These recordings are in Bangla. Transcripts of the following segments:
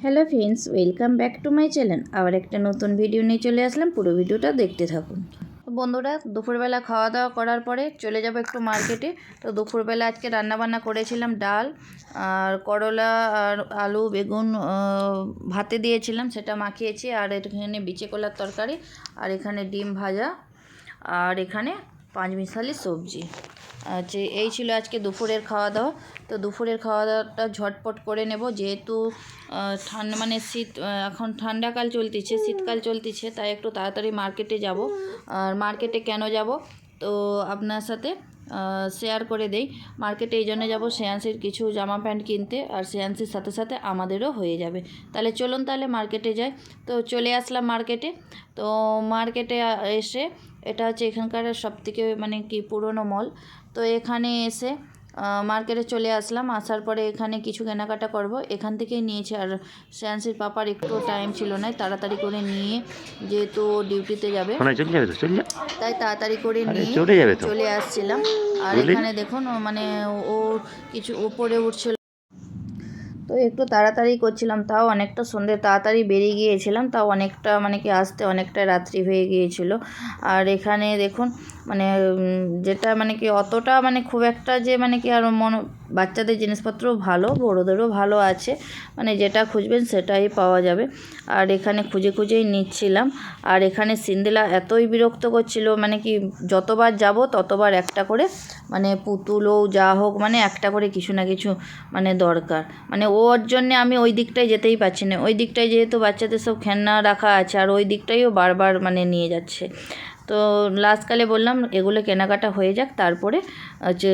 Hello friends, welcome back to my channel. আবার একটা নতুন ভিডিও নিয়ে চলে আসলাম, পুরো ভিডিওটা দেখতে থাকুন। তো বন্ধুরা, দুপুরবেলা খাওয়া দাওয়া করার পরে চলে যাব একটু মার্কেটে। তো দুপুরবেলা আজকে রান্নাবান্না করেছিলাম ডাল আর করলা আর আলু বেগুন ভাতে দিয়েছিলাম, সেটা মাখিয়েছি। আর এখানে বিচে কলার তরকারি, আর এখানে ডিম ভাজা, আর এখানে পাঁচমিশালি সবজি আছে। এই ছিল আজকে দুপুরের খাওয়া দাওয়া। তো দুপুরের খাওয়া দাওয়াটা ঝটপট করে নেব, যেহেতু ঠান্ডা মানে শীত, এখন ঠান্ডাকাল চলতেছে, শীতকাল চলতেছে, তাই একটু তাড়াতাড়ি মার্কেটে যাব। আর মার্কেটে কেন যাব তো আপনার সাথে শেয়ার করে দেই। মার্কেটে এই জন্য যাবো, শ্রেয়াংশীর কিছু জামা প্যান্ট কিনতে, আর শ্রেয়াংশীর সাথে সাথে আমাদেরও হয়ে যাবে। তাহলে চলুন তাহলে মার্কেটে যাই। তো চলে আসলাম মার্কেটে। তো মার্কেটে এসে, এটা হচ্ছে এখানকার সবথেকে মানে কি পুরনো মল। তো এখানে এসে মার্কেটে চলে আসলাম। আসার পরে এখানে কিছু কেনাকাটা করব, এখান থেকেই নিয়েছি। আর শ্রেয়াংশীর পাপার একটু টাইম ছিল না, তাড়াতাড়ি করে নিয়ে, যেহেতু ডিউটিতে যাবে, তাই তাড়াতাড়ি করে নিয়ে চলে আসছিলাম। আর এখানে দেখুন মানে ও কিছু উপরে উঠছিল, তো একটু তাড়াতাড়ি করছিলাম, তাও অনেকটা সন্ধ্যে তাড়াতাড়ি বেরিয়ে গিয়েছিলাম, তাও অনেকটা মানে কি আসতে অনেকটা রাত্রি হয়ে গিয়েছিল। আর এখানে দেখুন মানে যেটা মানে কি অতটা মানে খুব একটা যে মানে কি আর বাচ্চাদের জিনিসপত্র ভালো, বড়োদেরও ভালো আছে, মানে যেটা খুঁজবেন সেটাই পাওয়া যাবে। আর এখানে খুঁজে খুঁজেই নিচ্ছিলাম। আর এখানে সিন্দেলা এতই বিরক্ত করছিল, মানে কি যতবার যাব ততবার একটা করে মানে পুতুলও যা হোক মানে একটা করে কিছু না কিছু মানে দরকার। মানে ওর জন্যে আমি ওই দিকটায় যেতেই পারছি না। ওই দিকটায় যেহেতু বাচ্চাদের সব খেলনা রাখা আছে, আর ওই দিকটাইও বারবার মানে নিয়ে যাচ্ছে। তো লাস্টকালে বললাম এগুলো কেনাকাটা হয়ে যাক, তারপরে হচ্ছে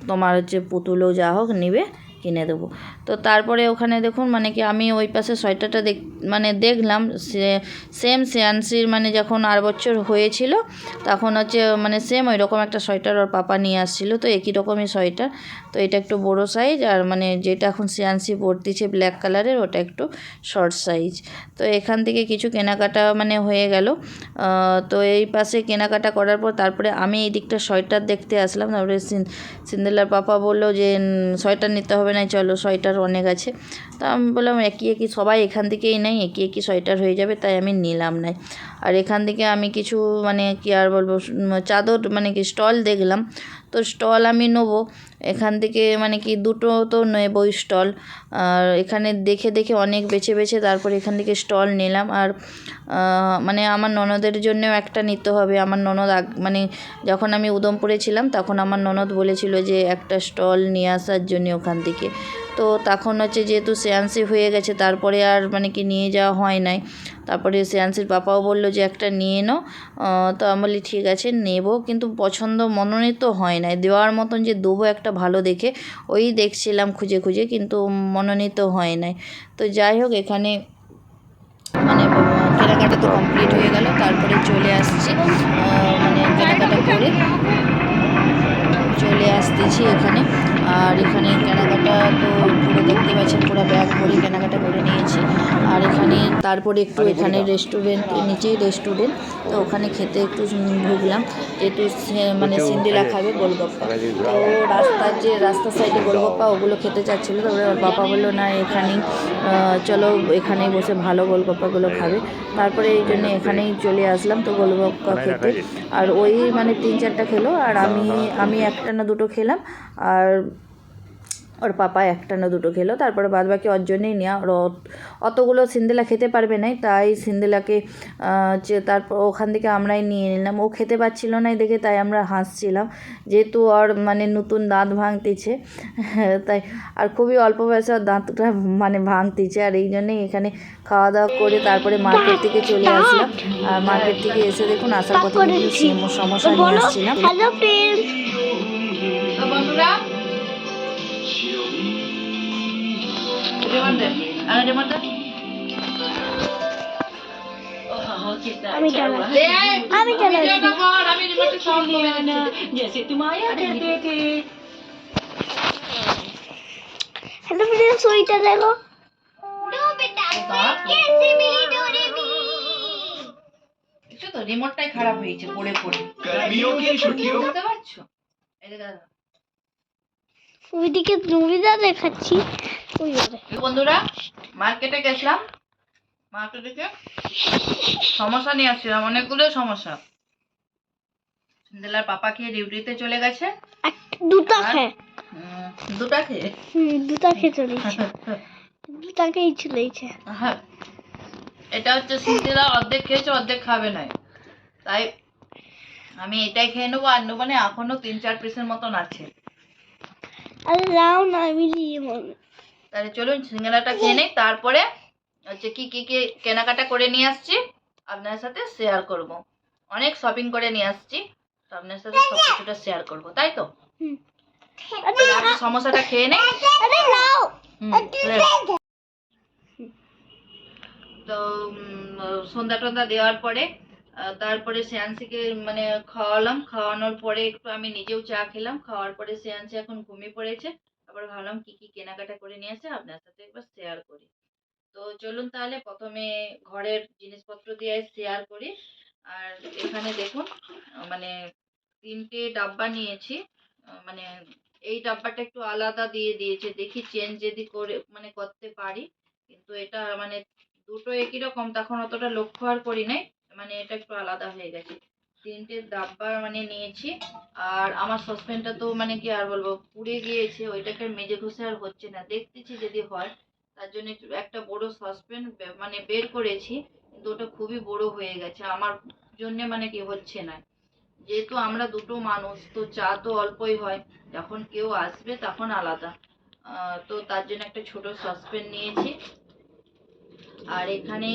তোমার হচ্ছে পুতুলও যা হোক নিবে, কিনে দেবো। তো তারপরে ওখানে দেখুন মানে কি আমি ওই পাশে সোয়েটারটা মানে দেখলাম, সেম শ্রেয়াংশীর মানে যখন 8 বছর হয়েছিল তখন হচ্ছে মানে সেম ওই রকম একটা সোয়েটার ওর পাপা নিয়ে আসছিলো। তো একই রকমই সোয়েটার, তো এটা একটু বড় সাইজ, আর মানে যেটা এখন শ্রেয়াংশী পরতেছে ব্ল্যাক কালারের, ওটা একটু শর্ট সাইজ। তো এখান থেকে কিছু কেনাকাটা মানে হয়ে গেল। তো এই পাশে কেনাকাটা করার পর তারপরে আমি এই দিকটা সোয়েটার দেখতে আসলাম। তারপরে সিন্দেলার পাপা বললো যে সোয়েটার নিতে হবে না, চলো সোয়েটার অনেক আছে। তা আমি বললাম একই একই সবাই এখান থেকেই নেই, একই একই সোয়েটার হয়ে যাবে, তাই আমি নিলাম না। আর এখান থেকে আমি কিছু মানে কি আর বলবো, চাদর মানে কি স্টল দেখলাম। তো স্টল আমি নেবো এখান থেকে, মানে কি দুটো তো নেবই স্টল। আর এখানে দেখে দেখে অনেক বেছে বেছে তারপর এখান থেকে স্টল নিলাম। আর মানে আমার ননদের জন্যেও একটা নিতে হবে। আমার ননদ মানে যখন আমি উদমপুরে ছিলাম তখন আমার ননদ বলেছিল যে একটা স্টল নিয়ে আসার জন্য ওখান থেকে। তো তখন হচ্ছে যেহেতু শ্রেয়াংশী হয়ে গেছে, তারপরে আর মানে কি নিয়ে যাওয়া হয় নাই। তারপরে শ্রেয়াংশীর পাপাও বললো যে একটা নিয়ে নাও। তো আমি বলি ঠিক আছে নেব, কিন্তু পছন্দ মনোনীত হয় নাই, দেওয়ার মতন যে দেবো একটা ভালো দেখে, ওই দেখছিলাম খুঁজে খুঁজে, কিন্তু মনোনীত হয় নাই। তো যাই হোক, এখানে মানে কেনাকাটা তো কমপ্লিট হয়ে গেল। তারপরে চলে আসছি মানে কেনাকাটা করে চলে আসতেছি এখানে। আর এখানে কেনাকাটা তো পুরো দেখতে পাচ্ছেন, পুরো ব্যাগ ভরে কেনাকাটা করে নিয়েছি। আর এখানে তারপরে একটু এখানে রেস্টুরেন্ট, নিচেই রেস্টুরেন্ট, তো ওখানে খেতে একটু ঢুকলাম, যেহেতু মানে সিন্দেলা খাবে গোলগপ্পা। তো রাস্তার সাইডে গোলগপ্পা ওগুলো খেতে চাচ্ছিলো। তারপরে ওর বাবা বললো না এখানেই চলো, এখানেই বসে ভালো গোলগপ্পাগুলো খাবে। তারপরে এই জন্য এখানেই চলে আসলাম তো গোলগপ্পা খেতে। আর ওই মানে 3-4টা খেলো, আর আমি একটা না দুটো খেলাম, আর ওর পাপা একটা না দুটো খেলো। তারপরে বাদ বাকি ওর জন্যেই নেওয়া। ওর অতগুলো সিন্দেলা খেতে পারবে না, তাই সিন্দেলাকে তারপর ওখান থেকে আমরাই নিয়ে নিলাম। ও খেতে পারছিল না দেখে তাই আমরা হাসছিলাম, যেহেতু ওর মানে নতুন দাঁত ভাঙতেছে তাই, আর খুবই অল্প বয়সে ওর দাঁতটা মানে ভাঙতেছে। আর এই জন্যেই এখানে খাওয়া দাওয়া করে তারপরে মার্কেট থেকে চলে আসলাম। আর মার্কেট থেকে এসে দেখুন আসার পথে কিন্তু সমস্যা নিয়ে আসছিলাম। আমি जैसे तुम आया करते थे। हेलो फ्रेंड्स, सोईटा देखो। नो बेटा, कैसे मिली डोरेमी? কিছু তো রিমোটটাই খারাপ হয়েছে পড়ে পড়ে। गर्मियों की छुट्टियों বুঝতে পারছো? এই যে ওইদিকে মুভিটা দেখাচ্ছি, ওই ওরে বন্ধুরা মার্কেটে গেছিলাম, মার্কেটে গিয়ে সমস্যা নিয়ে আসছিলাম, অনেকগুলো সমস্যা। সিন্দেলার পাপা খেয়ে ডিউটিতে চলে গেছে, দুটা আর খেয়ে দুটা খেয়ে দুটা খেয়ে চলেছে, দুটাকেই চলেছে। হ্যাঁ, এটা হচ্ছে সিন্দেলা অর্ধেক খেয়েছে, অর্ধেক খাবে না, তাই আমি এটাই খেয়ে নেবো। আর নেবো না, এখনো 3-4 পিসের মতন আছে। আরে লাও না, আমি দিয়ে মনে তাহলে চলুন সিঙ্গারাটা খেয়ে নেই, তারপরে হচ্ছে কি কি কি কেনাকাটা করে নিয়ে আসছি আপনার সাথে শেয়ার করব। অনেক শপিং করে নিয়ে আসছি, তো আপনার সাথে সব কিছুটা শেয়ার করবো, তাই তো? তাহলে আগে সমোসাটা খেয়ে নেই। আরে লাও তো সন্ধ্যা টন্ধা দেওয়ার পরে তারপরে শ্রেয়াংশীকে মানে খাওয়ালাম, খাওয়ানোর পরে একটু আমি নিজেও চা খেলাম, খাওয়ার পরে শ্রেয়াংশী এখন ঘুমিয়ে পড়েছে। তারপর ভাবলাম কি কি কেনাকাটা করে নিয়ে আসে আপনার সাথে একবার শেয়ার করি। তো চলুন তাহলে প্রথমে ঘরের জিনিসপত্র দিয়ে শেয়ার করি। আর এখানে দেখুন মানে 3টে ডাব্বা নিয়েছি, মানে এই ডাব্বাটা একটু আলাদা দিয়ে দিয়েছে, দেখি চেঞ্জ যদি করে মানে করতে পারি। কিন্তু এটা মানে দুটো একই রকম, তখন অতটা লক্ষ্য আর করি নাই, মানে এটা একটু আলাদা হয়ে গেছে। 3টে ডাব্বা মানে নিয়েছি। আর আমার সসপ্যানটা তো মানে কি আর বলবো, পুড়ে গিয়েছে, ওইটাকে মেজে ঘষে আর হচ্ছে না, দেখতেছি যদি হয়। তার জন্য একটা বড় সসপ্যান মানে বের করেছি, কিন্তু ওটা খুবই বড় হয়ে গেছে আমার জন্য, মানে কি হচ্ছে না। যেহেতু আমরা দুটো মানুষ, তো চা তো অল্পই হয়, যখন কেউ আসবে তখন আলাদা। তো তার জন্য একটা ছোট সসপ্যান নিয়েছি। আর এখানে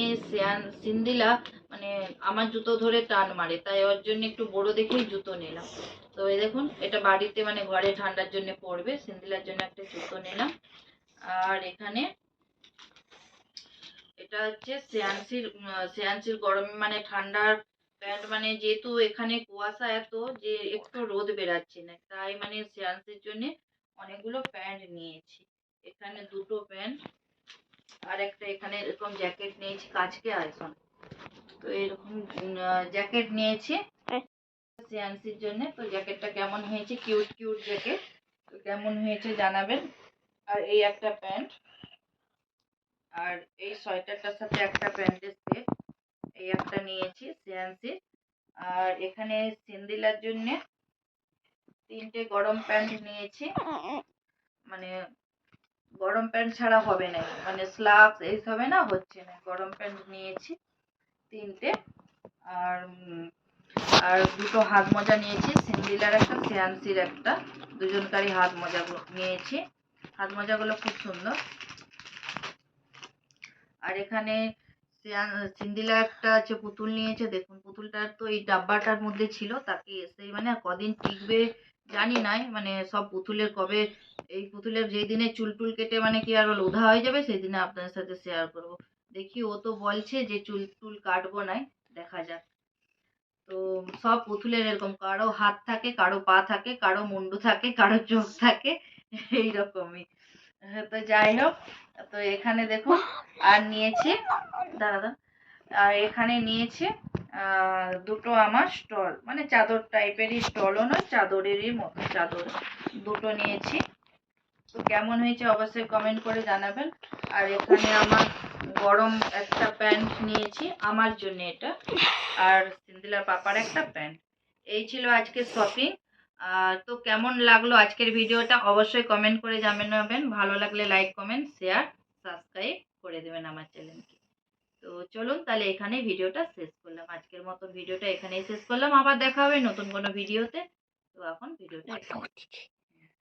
সিন্দিলা মানে আমার জুতো ধরে টান মারে, তাই ওর জন্য একটু বড় দেখেই জুতো নিলাম। তো এই দেখুন, এটা বাড়িতে মানে ঘরে ঠান্ডার জন্য পড়বে, সিন্দিলার জন্য একটা জুতো নিলাম। আর এখানে এটা হচ্ছে শ্রেয়াংশীর গরমে মানে ঠান্ডার প্যান্ট, মানে যেহেতু এখানে কুয়াশা এত যে একটু রোদ বেরাচ্ছে না, তাই মানে শ্রেয়াংশীর জন্য অনেকগুলো প্যান্ট নিয়েছি। এখানে দুটো প্যান্ট, আর একটা এখানে এরকম জ্যাকেট নিয়েছি, কাচকে আইসন। তো এরকম জ্যাকেট নিয়েছি শ্রেয়াংশীর জন্য। তো জ্যাকেটটা কেমন হয়েছে, কিউট কিউট জ্যাকেট, তো কেমন হয়েছে জানাবেন। আর এই একটা প্যান্ট, আর এই সোয়েটারটার সাথে একটা প্যান্টের সেট, এই একটা নিয়েছি শ্রেয়াংশীর। আর এখানে সিন্দিলার জন্য 3টে গরম প্যান্ট নিয়েছি, মানে গরম প্যান্ট ছাড়া হবে না, মানে স্লাক্স এইসবে না হচ্ছে না, গরম প্যান্ট নিয়েছি 3টে। আর আর দুটো হাত মোজা নিয়েছি, সিন্দিলার একটা শ্রেয়াংশীর একটা, দুজনকারই হাত মোজা নিয়েছি। হাত মোজাগুলো খুব সুন্দর। আর এখানে সিন্দিলা একটা আছে পুতুল নিয়েছে, দেখুন পুতুলটা তো এই ডাব্বাটার মধ্যে ছিল, তাকে সেই মানে কদিন টিকবে জানি নাই, মানে সব পুতুলের কবে এই পুতুলের যেই দিনে চুল টুল কেটে মানে কি আর উধা হয়ে যাবে, সেই দিনে আপনাদের সাথে শেয়ার করব। দেখি, ও তো বলছে যে চুল টুল কাটবো নাই, দেখা যাক। তো সব পুতুলের এরকম, কারো হাত থাকে, কারো পা থাকে, কারো মুন্ডু থাকে, কারো চোখ থাকে, এইরকমই। তো যাই হোক, তো এখানে দেখুন আর নিয়েছি, দাঁড়া, আর এখানে নিয়েছি দুটো আমার স্টল, মানে চাদর টাইপেরই স্টলও নয়, চাদরেরই মতো চাদর দুটো নিয়েছি। তো কেমন হয়েছে অবশ্যই কমেন্ট করে জানাবেন। আর এখানে আমার গরম একটা প্যান্ট নিয়েছি আমার জন্য এটা, আর সিন্দিলার পাপার একটা প্যান্ট। এই ছিল আজকের শপিং। তো কেমন লাগলো আজকের ভিডিওটা অবশ্যই কমেন্ট করে জানাবেন, ভালো লাগলে লাইক কমেন্ট শেয়ার সাবস্ক্রাইব করে দেবেন আমার চ্যানেলকে। তো চলুন তাহলে এখানেই ভিডিওটা শেষ করলাম, আজকের মতো ভিডিওটা এখানেই শেষ করলাম, আবার দেখা হবে নতুন কোনো ভিডিওতে। তো এখন ভিডিওটা